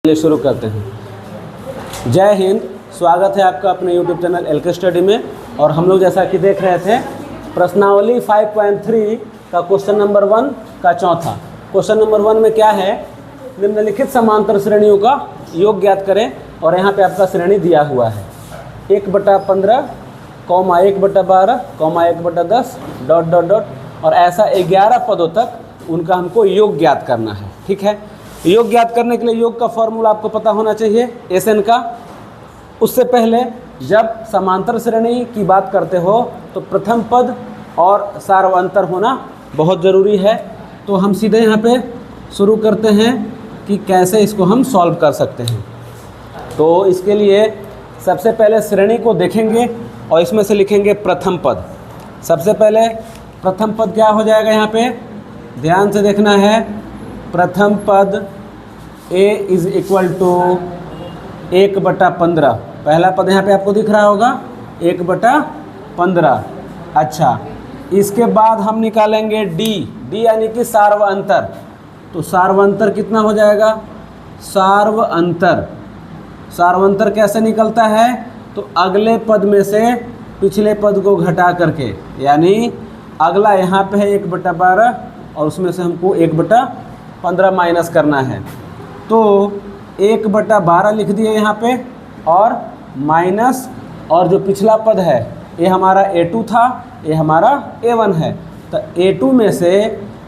चलिए शुरू करते हैं। जय हिंद, स्वागत है आपका अपने YouTube चैनल LK स्टडी में। और हम लोग जैसा कि देख रहे थे प्रश्नावली 5.3 का क्वेश्चन नंबर 1 का चौथा। क्वेश्चन नंबर 1 में क्या है, निम्नलिखित समांतर श्रेणियों का योग ज्ञात करें। और यहाँ पे आपका श्रेणी दिया हुआ है 1/15, 1/12, 1/10 ... और ऐसा 11 पदों तक उनका हमको योग ज्ञात करना है। ठीक है, योग ज्ञात करने के लिए योग का फॉर्मूला आपको पता होना चाहिए SN का। उससे पहले जब समांतर श्रेणी की बात करते हो तो प्रथम पद और सार्वंतर होना बहुत ज़रूरी है। तो हम सीधे यहाँ पे शुरू करते हैं कि कैसे इसको हम सॉल्व कर सकते हैं। तो इसके लिए सबसे पहले श्रेणी को देखेंगे और इसमें से लिखेंगे प्रथम पद। सबसे पहले प्रथम पद क्या हो जाएगा, यहाँ पे ध्यान से देखना है। प्रथम पद A इज़ इक्वल टू 1/15। पहला पद यहाँ पे आपको दिख रहा होगा 1/15। अच्छा, इसके बाद हम निकालेंगे D यानी कि सार्वअंतर। तो सार्वअंतर कितना हो जाएगा, सार्वअंतर कैसे निकलता है, तो अगले पद में से पिछले पद को घटा करके, यानी अगला यहाँ पे है 1/12 और उसमें से हमको 1/15 माइनस करना है। तो 1/12 लिख दिए यहाँ पे और माइनस, और जो पिछला पद है ये हमारा A2 था, ये हमारा A1 है। तो A2 में से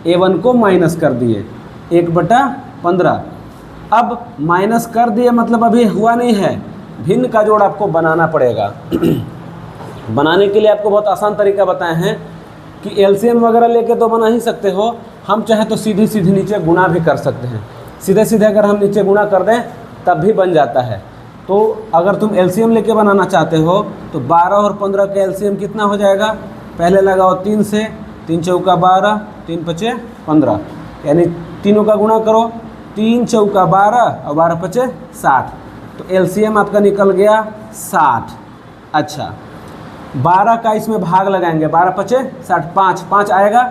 A1 को माइनस कर दिए 1/15। अब माइनस कर दिए मतलब अभी हुआ नहीं है, भिन्न का जोड़ आपको बनाना पड़ेगा। बनाने के लिए आपको बहुत आसान तरीका बताए हैं कि एलसीएम वगैरह लेके तो बना ही सकते हो, हम चाहे तो सीधी सीधी नीचे गुणा भी कर सकते हैं। सीधे सीधे अगर हम नीचे गुणा कर दें तब भी बन जाता है। तो अगर तुम एलसीएम लेके बनाना चाहते हो तो 12 और 15 का एलसीएम कितना हो जाएगा, पहले लगाओ 3 से, 3 चौका 12, 3 पचे 15, यानी तीनों का गुणा करो, 3 चौका 12 और 12 पचे 60। तो एलसीएम आपका निकल गया 60। अच्छा, 12 का इसमें भाग लगाएंगे, 12 पचे 60, 5 आएगा,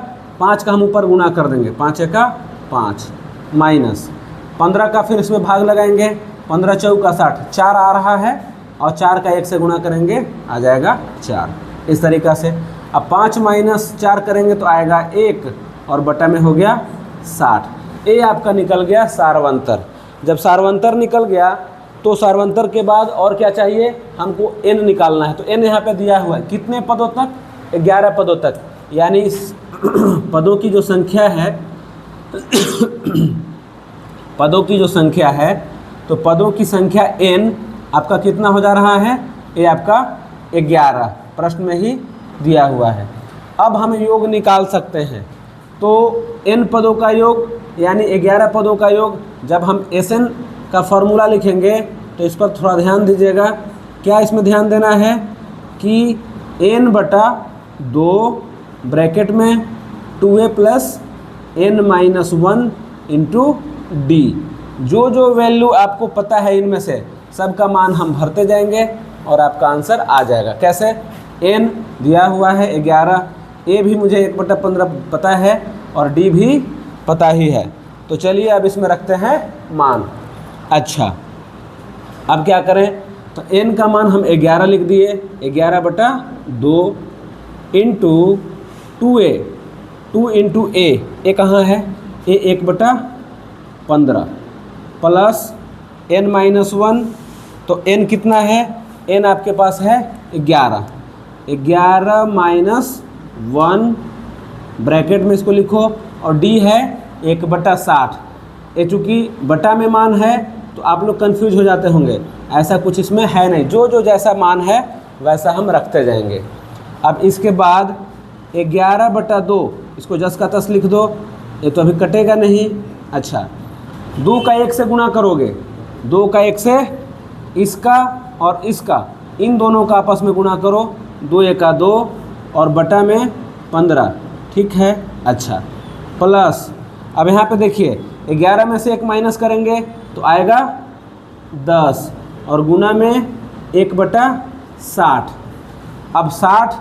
5 का हम ऊपर गुणा कर देंगे, 5 का 5 माइनस 15 का फिर इसमें भाग लगाएंगे, 15 चौका 60, 4 आ रहा है और 4 का 1 से गुणा करेंगे आ जाएगा 4। इस तरीक़ा से अब 5 माइनस 4 करेंगे तो आएगा 1 और बटा में हो गया 60। ये आपका निकल गया सार्वंतर। जब सार्वंतर निकल गया तो सार्वंतर के बाद और क्या चाहिए, हमको n निकालना है। तो n यहाँ पे दिया हुआ है कितने पदों तक, 11 पदों तक, यानी इस पदों की जो संख्या है पदों की जो संख्या है, तो पदों की संख्या n आपका कितना हो जा रहा है, ये आपका 11 प्रश्न में ही दिया हुआ है। अब हम योग निकाल सकते हैं। तो n पदों का योग यानी 11 पदों का योग, जब हम SN का फॉर्मूला लिखेंगे तो इस पर थोड़ा ध्यान दीजिएगा। क्या इसमें ध्यान देना है कि n/2 ब्रैकेट में 2a + n-1 इंटू D। जो वैल्यू आपको पता है इनमें से सब का मान हम भरते जाएंगे और आपका आंसर आ जाएगा। कैसे, n दिया हुआ है 11, a भी मुझे 1/15 पता है और D भी पता ही है। तो चलिए अब इसमें रखते हैं मान। अच्छा, अब क्या करें, तो n का मान हम 11 लिख दिए, 11/2 इंटू 2a, 2 इंटू a कहाँ है, a 1/15 प्लस n-1। तो n कितना है, n आपके पास है 11, 11 - 1 ब्रैकेट में इसको लिखो, और d है 1/60। ये चूँकि बटा में मान है तो आप लोग कंफ्यूज हो जाते होंगे, ऐसा कुछ इसमें है नहीं, जो जैसा मान है वैसा हम रखते जाएंगे। अब इसके बाद 11/2 इसको जस का तस लिख दो, ये तो अभी कटेगा नहीं। अच्छा, 2 का 1 से गुणा करोगे, 2 का 1 से इसका और इसका, इन दोनों का आपस में गुणा करो, 2 × 2 और बटा में 15। ठीक है, अच्छा, प्लस अब यहाँ पे देखिए 11 में से 1 माइनस करेंगे तो आएगा 10 और गुना में 1/60। अब 60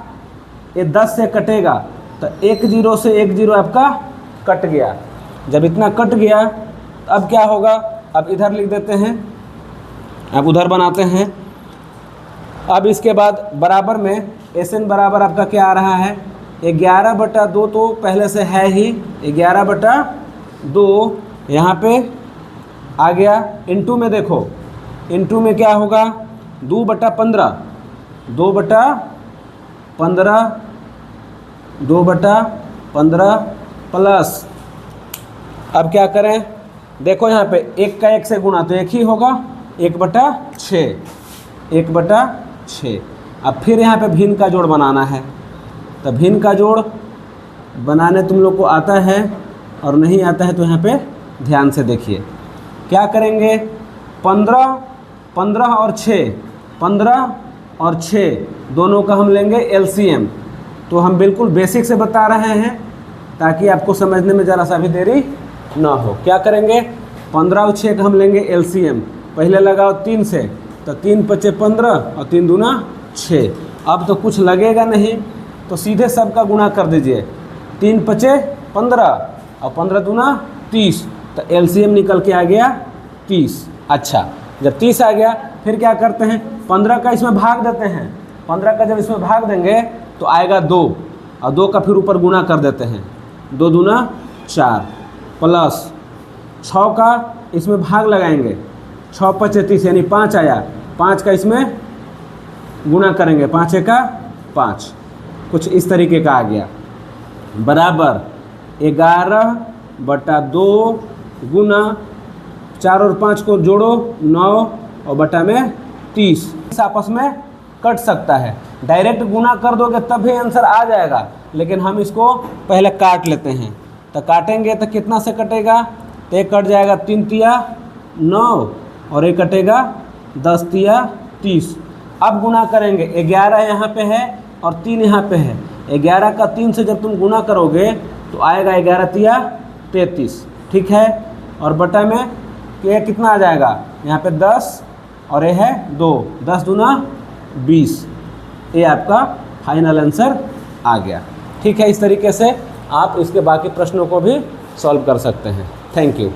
ये 10 से कटेगा तो 1 0 से 1 0 आपका कट गया। जब इतना कट गया तो अब क्या होगा, अब इधर लिख देते हैं, अब उधर बनाते हैं। अब इसके बाद बराबर में SN बराबर आपका क्या आ रहा है, 11/2 तो पहले से है ही, 11/2 यहाँ पे आ गया। इनटू में देखो, इनटू में क्या होगा, 2/15, 2/15 प्लस, अब क्या करें, देखो यहाँ पे 1 का 1 से गुणा तो 1 ही होगा, 1/6, 1/6। अब फिर यहाँ पे भिन्न का जोड़ बनाना है, तो भिन्न का जोड़ बनाने तुम लोग को आता है और नहीं आता है तो यहाँ पे ध्यान से देखिए क्या करेंगे। 15 और 6 दोनों का हम लेंगे LCM। तो हम बिल्कुल बेसिक से बता रहे हैं ताकि आपको समझने में ज़रा सा भी देरी ना हो। क्या करेंगे, 15 और 6 का हम लेंगे LCM। पहले लगाओ 3 से, तो 3 × 5 = 15 और 3 दूना 6। अब तो कुछ लगेगा नहीं, तो सीधे सबका गुणा कर दीजिए, 3 × 5 = 15 और 15 दूना 30, तो LCM निकल के आ गया 30। अच्छा, जब 30 आ गया फिर क्या करते हैं, 15 का इसमें भाग देते हैं। 15 का जब इसमें भाग देंगे तो आएगा 2, और 2 का फिर ऊपर गुणा कर देते हैं, 2 दूना 4 प्लस 6 का इसमें भाग लगाएंगे, 6 × 5 = 30 यानी 5 आया, 5 का इसमें गुणा करेंगे, 5 × 1 = 5, कुछ इस तरीके का आ गया, बराबर 11/2 गुना 4 और 5 को जोड़ो 9 और बटा में 30। आपस में कट सकता है, डायरेक्ट गुना कर दोगे तब भी आंसर आ जाएगा, लेकिन हम इसको पहले काट लेते हैं। तो काटेंगे तो कितना से कटेगा, तो एक कट जाएगा 3 × 3 = 9 और एक कटेगा 10 × 3 = 30। अब गुना करेंगे, 11 यहाँ पे है और 3 यहाँ पे है, 11 का 3 से जब तुम गुना करोगे तो आएगा 11 × 3 = 33, ठीक है। और बटा में ये कितना आ जाएगा, यहाँ पे 10 और ये है 2, 10 दूना 20। ये आपका फाइनल आंसर आ गया, ठीक है। इस तरीके से आप इसके बाकी प्रश्नों को भी सॉल्व कर सकते हैं। Thank you.